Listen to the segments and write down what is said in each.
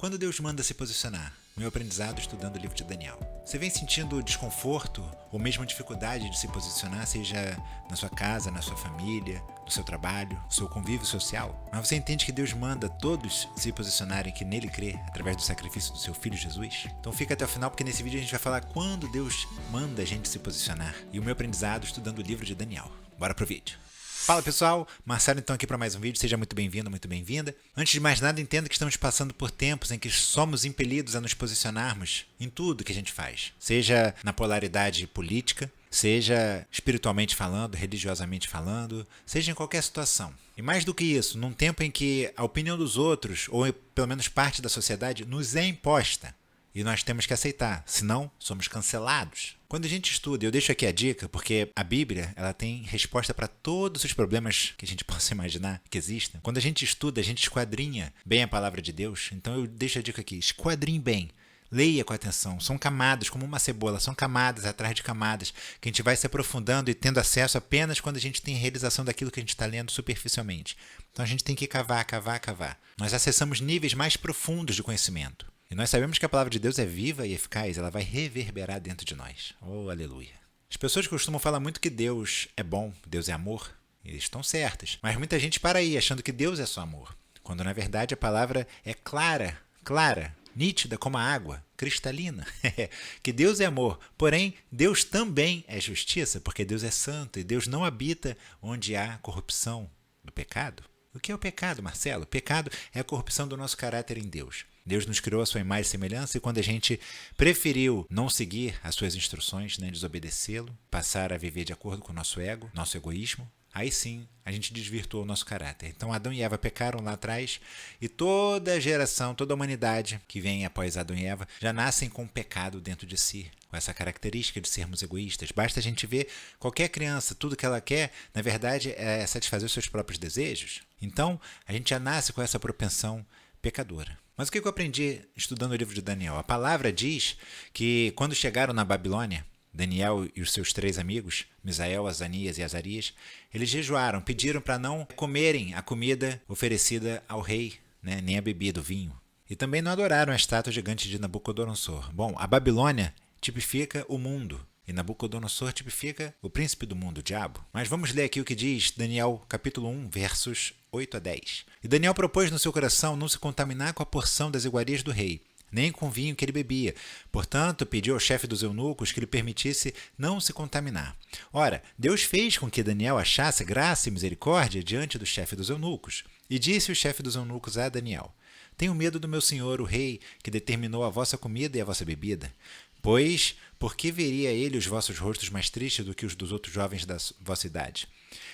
Quando Deus manda se posicionar? Meu aprendizado estudando o livro de Daniel. Você vem sentindo desconforto ou mesmo dificuldade de se posicionar, seja na sua casa, na sua família, no seu trabalho, no seu convívio social? Mas você entende que Deus manda todos se posicionarem que nele crê, através do sacrifício do seu Filho Jesus? Então fica até o final, porque nesse vídeo a gente vai falar quando Deus manda a gente se posicionar e o meu aprendizado estudando o livro de Daniel. Bora pro vídeo. Fala pessoal, Marcelo então aqui para mais um vídeo, seja muito bem-vindo, muito bem-vinda. Antes de mais nada, entenda que estamos passando por tempos em que somos impelidos a nos posicionarmos em tudo que a gente faz. Seja na polaridade política, seja espiritualmente falando, religiosamente falando, seja em qualquer situação. E mais do que isso, num tempo em que a opinião dos outros, ou pelo menos parte da sociedade, nos é imposta. E nós temos que aceitar, senão somos cancelados. Quando a gente estuda, eu deixo aqui a dica, porque a Bíblia ela tem resposta para todos os problemas que a gente possa imaginar que existem. Quando a gente estuda, a gente esquadrinha bem a palavra de Deus. Então eu deixo a dica aqui, esquadrinhe bem. Leia com atenção, são camadas, como uma cebola, são camadas atrás de camadas, que a gente vai se aprofundando e tendo acesso apenas quando a gente tem realização daquilo que a gente está lendo superficialmente. Então a gente tem que cavar, cavar, cavar. Nós acessamos níveis mais profundos de conhecimento. E nós sabemos que a palavra de Deus é viva e eficaz, ela vai reverberar dentro de nós. Oh, aleluia. As pessoas costumam falar muito que Deus é bom, Deus é amor, e eles estão certas. Mas muita gente para aí, achando que Deus é só amor, quando na verdade a palavra é clara, nítida como a água, cristalina. Que Deus é amor, porém Deus também é justiça, porque Deus é santo e Deus não habita onde há corrupção do pecado. O que é o pecado, Marcelo? O pecado é a corrupção do nosso caráter em Deus. Deus nos criou a sua imagem e semelhança e quando a gente preferiu não seguir as suas instruções, desobedecê-lo, passar a viver de acordo com o nosso ego, nosso egoísmo, aí sim a gente desvirtuou o nosso caráter. Então Adão e Eva pecaram lá atrás e toda a geração, toda a humanidade que vem após Adão e Eva já nascem com o pecado dentro de si, com essa característica de sermos egoístas. Basta a gente ver qualquer criança, tudo que ela quer, na verdade, é satisfazer os seus próprios desejos. Então a gente já nasce com essa propensão pecadora. Mas o que eu aprendi estudando o livro de Daniel? A palavra diz que quando chegaram na Babilônia, Daniel e os seus 3 amigos, Misael, Azanias e Azarias, eles jejuaram, pediram para não comerem a comida oferecida ao rei, nem a bebida, o vinho. E também não adoraram a estátua gigante de Nabucodonosor. Bom, a Babilônia tipifica o mundo. E Nabucodonosor tipifica o príncipe do mundo, o diabo. Mas vamos ler aqui o que diz Daniel capítulo 1, versos 8 a 10. E Daniel propôs no seu coração não se contaminar com a porção das iguarias do rei, nem com o vinho que ele bebia. Portanto, pediu ao chefe dos eunucos que lhe permitisse não se contaminar. Ora, Deus fez com que Daniel achasse graça e misericórdia diante do chefe dos eunucos. E disse o chefe dos eunucos a Daniel: Tenho medo do meu senhor, o rei, que determinou a vossa comida e a vossa bebida. Pois, por que veria ele os vossos rostos mais tristes do que os dos outros jovens da vossa idade?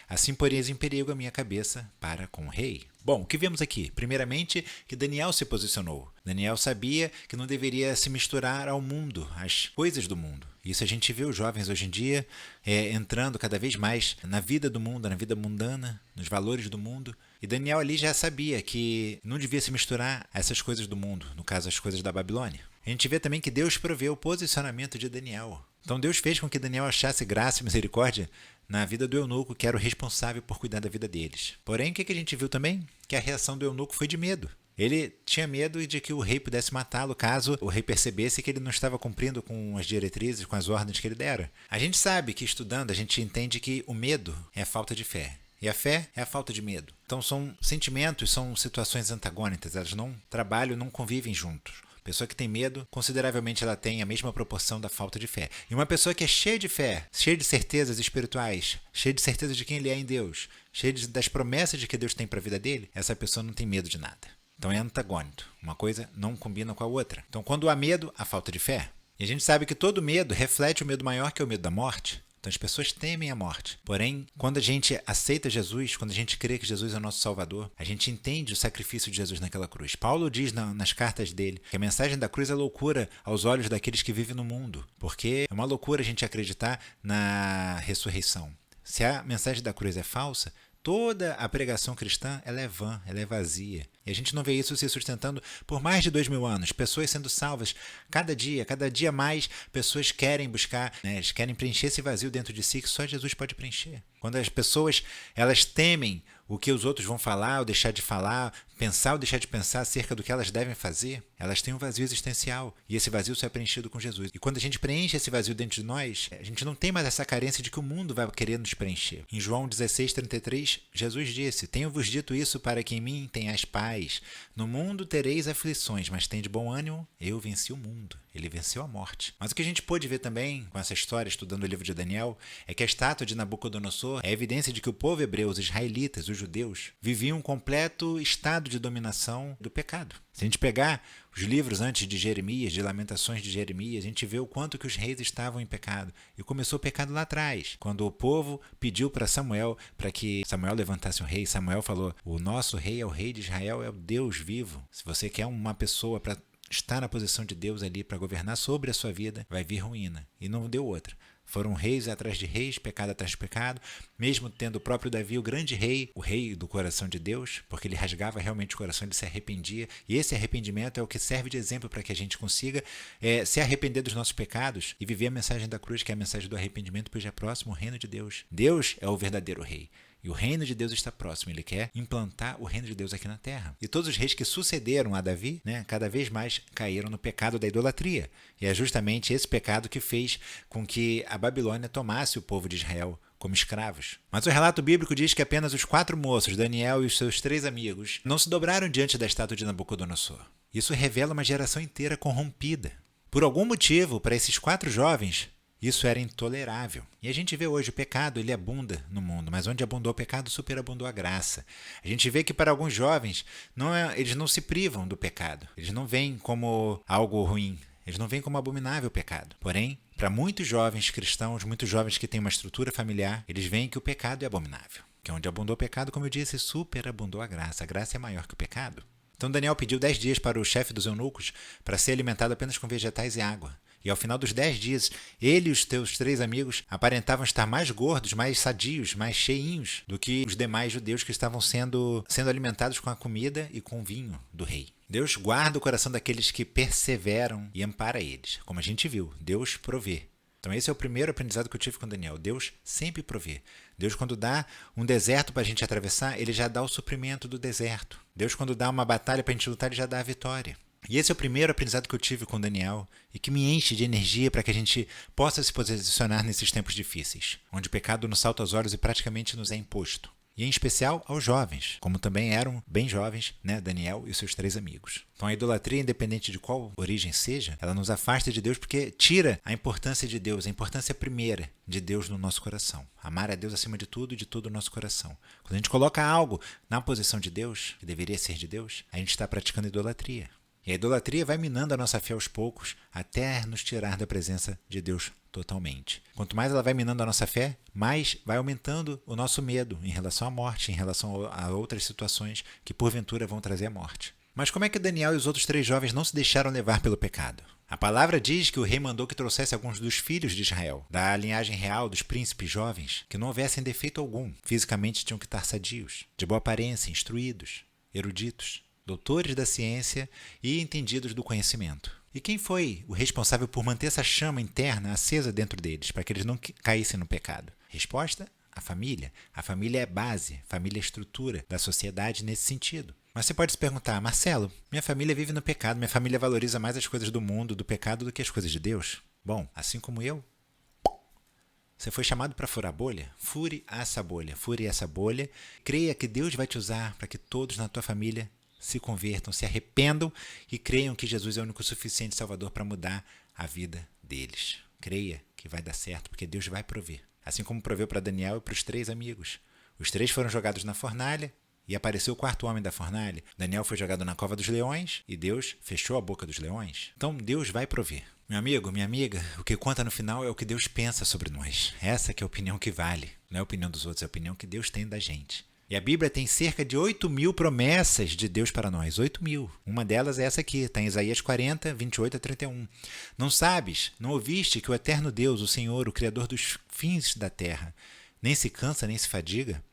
Assim poreis em perigo a minha cabeça para com o rei. Bom, o que vemos aqui? Primeiramente, que Daniel se posicionou. Daniel sabia que não deveria se misturar ao mundo, às coisas do mundo. Isso a gente vê os jovens hoje em dia entrando cada vez mais na vida do mundo, na vida mundana, nos valores do mundo. E Daniel ali já sabia que não devia se misturar a essas coisas do mundo, no caso as coisas da Babilônia. A gente vê também que Deus proveu o posicionamento de Daniel. Então Deus fez com que Daniel achasse graça e misericórdia na vida do eunuco, que era o responsável por cuidar da vida deles. Porém, o que a gente viu também? Que a reação do eunuco foi de medo. Ele tinha medo de que o rei pudesse matá-lo caso o rei percebesse que ele não estava cumprindo com as diretrizes, com as ordens que ele dera. A gente sabe que estudando a gente entende que o medo é a falta de fé. E a fé é a falta de medo. Então são sentimentos, são situações antagônicas, elas não trabalham, não convivem juntos. Pessoa que tem medo, consideravelmente ela tem a mesma proporção da falta de fé. E uma pessoa que é cheia de fé, cheia de certezas espirituais, cheia de certeza de quem ele é em Deus, cheia das promessas de que Deus tem para a vida dele, essa pessoa não tem medo de nada. Então é antagônico. Uma coisa não combina com a outra. Então quando há medo, há falta de fé. E a gente sabe que todo medo reflete o medo maior, que é o medo da morte. Então as pessoas temem a morte. Porém, quando a gente aceita Jesus, quando a gente crê que Jesus é o nosso Salvador, a gente entende o sacrifício de Jesus naquela cruz. Paulo diz nas cartas dele que a mensagem da cruz é loucura aos olhos daqueles que vivem no mundo, porque é uma loucura a gente acreditar na ressurreição. Se a mensagem da cruz é falsa, toda a pregação cristã ela é vã, ela é vazia. E a gente não vê isso se sustentando por mais de 2000 anos. Pessoas sendo salvas cada dia mais, pessoas querem buscar, eles querem preencher esse vazio dentro de si que só Jesus pode preencher. Quando as pessoas elas temem o que os outros vão falar ou deixar de falar, pensar ou deixar de pensar acerca do que elas devem fazer, elas têm um vazio existencial. E esse vazio só é preenchido com Jesus. E quando a gente preenche esse vazio dentro de nós, a gente não tem mais essa carência de que o mundo vai querer nos preencher. Em João 16:33, Jesus disse: Tenho-vos dito isso para que em mim tenhais paz. No mundo tereis aflições, mas tende bom ânimo, eu venci o mundo. Ele venceu a morte. Mas o que a gente pôde ver também com essa história, estudando o livro de Daniel, é que a estátua de Nabucodonosor é evidência de que o povo hebreu, os israelitas, os judeus, viviam um completo estado de dominação do pecado. Se a gente pegar os livros antes de Jeremias, de Lamentações de Jeremias, a gente vê o quanto que os reis estavam em pecado. E começou o pecado lá atrás, quando o povo pediu para Samuel, para que Samuel levantasse um rei. Samuel falou: o nosso rei é o rei de Israel, é o Deus vivo. Se você quer uma pessoa para estar na posição de Deus ali, para governar sobre a sua vida, vai vir ruína. E não deu outra. Foram reis atrás de reis, pecado atrás de pecado, mesmo tendo o próprio Davi, o grande rei, o rei do coração de Deus, porque ele rasgava realmente o coração, ele se arrependia, e esse arrependimento é o que serve de exemplo para que a gente consiga se arrepender dos nossos pecados e viver a mensagem da cruz, que é a mensagem do arrependimento, pois é próximo o reino de Deus. Deus é o verdadeiro rei. E o reino de Deus está próximo, ele quer implantar o reino de Deus aqui na terra. E todos os reis que sucederam a Davi, cada vez mais caíram no pecado da idolatria. E é justamente esse pecado que fez com que a Babilônia tomasse o povo de Israel como escravos. Mas o relato bíblico diz que apenas os 4 moços, Daniel e os seus 3 amigos, não se dobraram diante da estátua de Nabucodonosor. Isso revela uma geração inteira corrompida. Por algum motivo, para esses 4 jovens, isso era intolerável. E a gente vê hoje o pecado, ele abunda no mundo, mas onde abundou o pecado, superabundou a graça. A gente vê que para alguns jovens, eles não se privam do pecado. Eles não veem como algo ruim. Eles não veem como abominável o pecado. Porém, para muitos jovens cristãos, muitos jovens que têm uma estrutura familiar, eles veem que o pecado é abominável. Que onde abundou o pecado, como eu disse, superabundou a graça. A graça é maior que o pecado. Então Daniel pediu 10 dias para o chefe dos eunucos para ser alimentado apenas com vegetais e água. E ao final dos 10 dias, ele e os teus 3 amigos aparentavam estar mais gordos, mais sadios, mais cheinhos do que os demais judeus que estavam sendo alimentados com a comida e com o vinho do rei. Deus guarda o coração daqueles que perseveram e ampara eles. Como a gente viu, Deus provê. Então esse é o primeiro aprendizado que eu tive com Daniel. Deus sempre provê. Deus, quando dá um deserto para a gente atravessar, ele já dá o suprimento do deserto. Deus, quando dá uma batalha para a gente lutar, ele já dá a vitória. E esse é o primeiro aprendizado que eu tive com Daniel e que me enche de energia para que a gente possa se posicionar nesses tempos difíceis, onde o pecado nos salta aos olhos e praticamente nos é imposto. E em especial aos jovens, como também eram bem jovens, Daniel e os seus 3 amigos. Então a idolatria, independente de qual origem seja, ela nos afasta de Deus porque tira a importância de Deus, a importância primeira de Deus no nosso coração. Amar a Deus acima de tudo e de todo o nosso coração. Quando a gente coloca algo na posição de Deus, que deveria ser de Deus, a gente está praticando idolatria. E a idolatria vai minando a nossa fé aos poucos até nos tirar da presença de Deus totalmente. Quanto mais ela vai minando a nossa fé, mais vai aumentando o nosso medo em relação à morte, em relação a outras situações que porventura vão trazer a morte. Mas como é que Daniel e os outros 3 jovens não se deixaram levar pelo pecado? A palavra diz que o rei mandou que trouxesse alguns dos filhos de Israel, da linhagem real dos príncipes jovens, que não houvessem defeito algum. Fisicamente tinham que estar sadios, de boa aparência, instruídos, eruditos, doutores da ciência e entendidos do conhecimento. E quem foi o responsável por manter essa chama interna acesa dentro deles, para que eles não caíssem no pecado? Resposta: a família. A família é base, a família é estrutura da sociedade nesse sentido. Mas você pode se perguntar: Marcelo, minha família vive no pecado, minha família valoriza mais as coisas do mundo, do pecado, do que as coisas de Deus? Bom, assim como eu, você foi chamado para furar a bolha? Fure essa bolha. Creia que Deus vai te usar para que todos na tua família se convertam, se arrependam e creiam que Jesus é o único suficiente Salvador para mudar a vida deles. Creia que vai dar certo, porque Deus vai prover. Assim como proveu para Daniel e para os 3 amigos. Os 3 foram jogados na fornalha e apareceu o 4º homem da fornalha. Daniel foi jogado na cova dos leões e Deus fechou a boca dos leões. Então Deus vai prover. Meu amigo, minha amiga, o que conta no final é o que Deus pensa sobre nós. Essa que é a opinião que vale. Não é a opinião dos outros, é a opinião que Deus tem da gente. E a Bíblia tem cerca de 8.000 promessas de Deus para nós. 8.000. Uma delas é essa aqui, está em Isaías 40, 28 a 31. Não sabes, não ouviste que o eterno Deus, o Senhor, o Criador dos fins da terra, nem se cansa, nem se fadiga?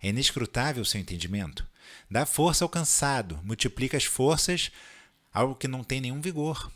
É inescrutável o seu entendimento. Dá força ao cansado, multiplica as forças ao que não tem nenhum vigor.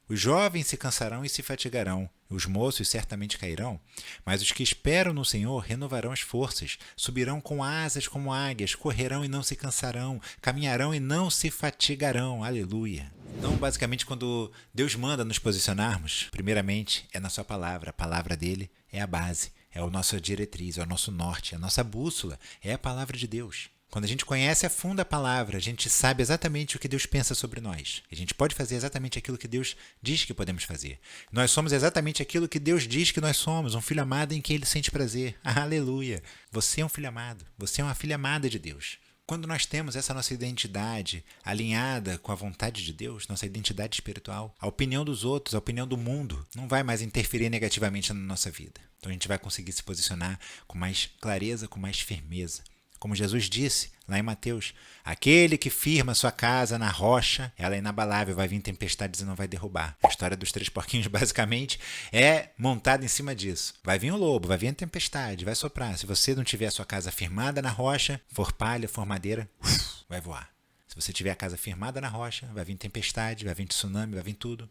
Os jovens se cansarão e se fatigarão, os moços certamente cairão, mas os que esperam no Senhor renovarão as forças, subirão com asas como águias, correrão e não se cansarão, caminharão e não se fatigarão. Aleluia! Então, basicamente, quando Deus manda nos posicionarmos, primeiramente é na sua palavra. A palavra dele é a base, é a nossa diretriz, é o nosso norte, é a nossa bússola, é a palavra de Deus. Quando a gente conhece a fundo a palavra, a gente sabe exatamente o que Deus pensa sobre nós. A gente pode fazer exatamente aquilo que Deus diz que podemos fazer. Nós somos exatamente aquilo que Deus diz que nós somos, um filho amado em quem Ele sente prazer. Aleluia! Você é um filho amado, você é uma filha amada de Deus. Quando nós temos essa nossa identidade alinhada com a vontade de Deus, nossa identidade espiritual, a opinião dos outros, a opinião do mundo, não vai mais interferir negativamente na nossa vida. Então a gente vai conseguir se posicionar com mais clareza, com mais firmeza. Como Jesus disse lá em Mateus, aquele que firma sua casa na rocha, ela é inabalável, vai vir tempestades e não vai derrubar. A história dos 3 porquinhos basicamente é montada em cima disso. Vai vir um lobo, vai vir a tempestade, vai soprar. Se você não tiver a sua casa firmada na rocha, for palha, for madeira, vai voar. Se você tiver a casa firmada na rocha, vai vir tempestade, vai vir tsunami, vai vir tudo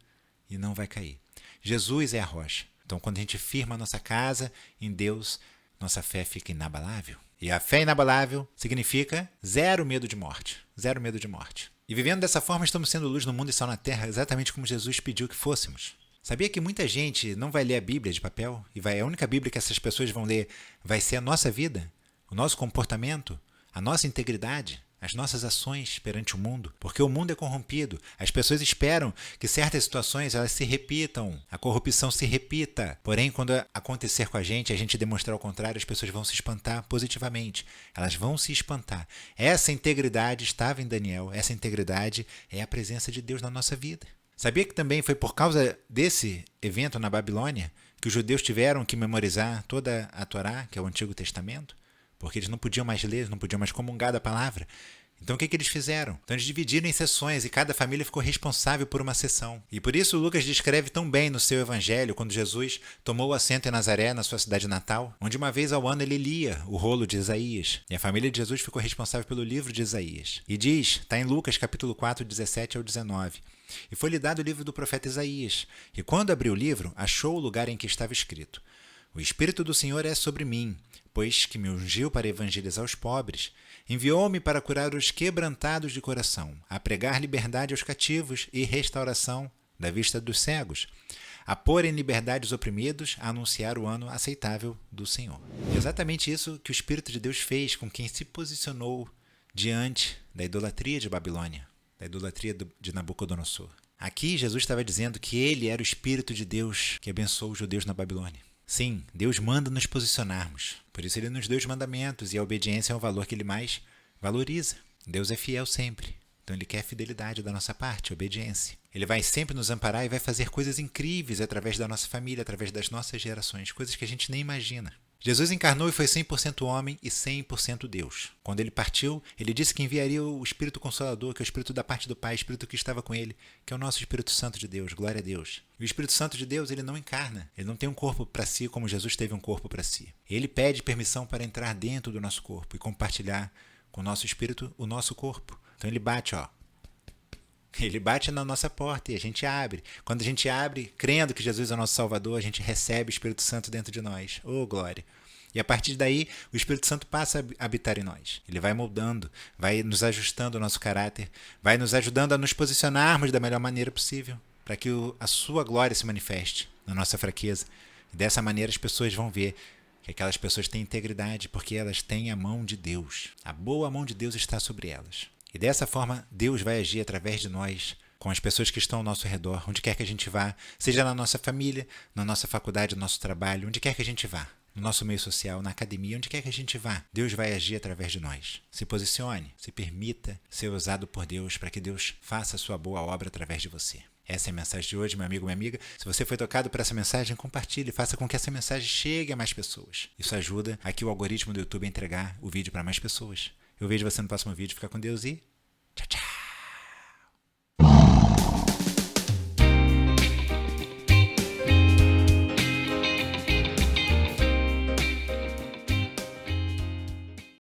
e não vai cair. Jesus é a rocha. Então quando a gente firma a nossa casa em Deus, nossa fé fica inabalável. E a fé inabalável significa zero medo de morte. Zero medo de morte. E vivendo dessa forma, estamos sendo luz no mundo e sal na terra, exatamente como Jesus pediu que fôssemos. Sabia que muita gente não vai ler a Bíblia de papel? A única Bíblia que essas pessoas vão ler vai ser a nossa vida, o nosso comportamento, a nossa integridade, as nossas ações perante o mundo, porque o mundo é corrompido. As pessoas esperam que certas situações elas se repitam, a corrupção se repita. Porém, quando acontecer com a gente demonstrar o contrário, as pessoas vão se espantar positivamente. Elas vão se espantar. Essa integridade estava em Daniel, essa integridade é a presença de Deus na nossa vida. Sabia que também foi por causa desse evento na Babilônia que os judeus tiveram que memorizar toda a Torá, que é o Antigo Testamento? Porque eles não podiam mais ler, não podiam mais comungar da palavra. Então o que eles fizeram? Então eles dividiram em seções e cada família ficou responsável por uma seção. E por isso Lucas descreve tão bem no seu evangelho quando Jesus tomou assento em Nazaré, na sua cidade natal, onde uma vez ao ano ele lia o rolo de Isaías. E a família de Jesus ficou responsável pelo livro de Isaías. E diz, está em Lucas capítulo 4, 17 ao 19. E foi-lhe dado o livro do profeta Isaías. E quando abriu o livro, achou o lugar em que estava escrito: O Espírito do Senhor é sobre mim, pois que me ungiu para evangelizar os pobres, enviou-me para curar os quebrantados de coração, a pregar liberdade aos cativos e restauração da vista dos cegos, a pôr em liberdade os oprimidos, a anunciar o ano aceitável do Senhor. É exatamente isso que o Espírito de Deus fez com quem se posicionou diante da idolatria de Babilônia, da idolatria de Nabucodonosor. Aqui Jesus estava dizendo que ele era o Espírito de Deus que abençoou os judeus na Babilônia. Sim, Deus manda nos posicionarmos. Por isso ele nos deu os mandamentos e a obediência é o valor que ele mais valoriza. Deus é fiel sempre. Então ele quer a fidelidade da nossa parte, a obediência. Ele vai sempre nos amparar e vai fazer coisas incríveis através da nossa família, através das nossas gerações, coisas que a gente nem imagina. Jesus encarnou e foi 100% homem e 100% Deus. Quando ele partiu, ele disse que enviaria o Espírito Consolador, que é o Espírito da parte do Pai, o Espírito que estava com ele, que é o nosso Espírito Santo de Deus, glória a Deus. E o Espírito Santo de Deus, ele não encarna, ele não tem um corpo para si como Jesus teve um corpo para si. Ele pede permissão para entrar dentro do nosso corpo e compartilhar com o nosso Espírito o nosso corpo. Então ele bate, ele bate na nossa porta e a gente abre. Quando a gente abre, crendo que Jesus é o nosso Salvador, a gente recebe o Espírito Santo dentro de nós. Oh, glória! E a partir daí, o Espírito Santo passa a habitar em nós. Ele vai moldando, vai nos ajustando o nosso caráter, vai nos ajudando a nos posicionarmos da melhor maneira possível, para que a sua glória se manifeste na nossa fraqueza. E dessa maneira as pessoas vão ver que aquelas pessoas têm integridade, porque elas têm a mão de Deus. A boa mão de Deus está sobre elas. E dessa forma, Deus vai agir através de nós, com as pessoas que estão ao nosso redor, onde quer que a gente vá, seja na nossa família, na nossa faculdade, no nosso trabalho, onde quer que a gente vá, no nosso meio social, na academia, onde quer que a gente vá, Deus vai agir através de nós. Se posicione, se permita ser usado por Deus para que Deus faça a sua boa obra através de você. Essa é a mensagem de hoje, meu amigo, minha amiga. Se você foi tocado por essa mensagem, compartilhe, faça com que essa mensagem chegue a mais pessoas. Isso ajuda aqui o algoritmo do YouTube a entregar o vídeo para mais pessoas. Eu vejo você no próximo vídeo. Fica com Deus e tchau, tchau.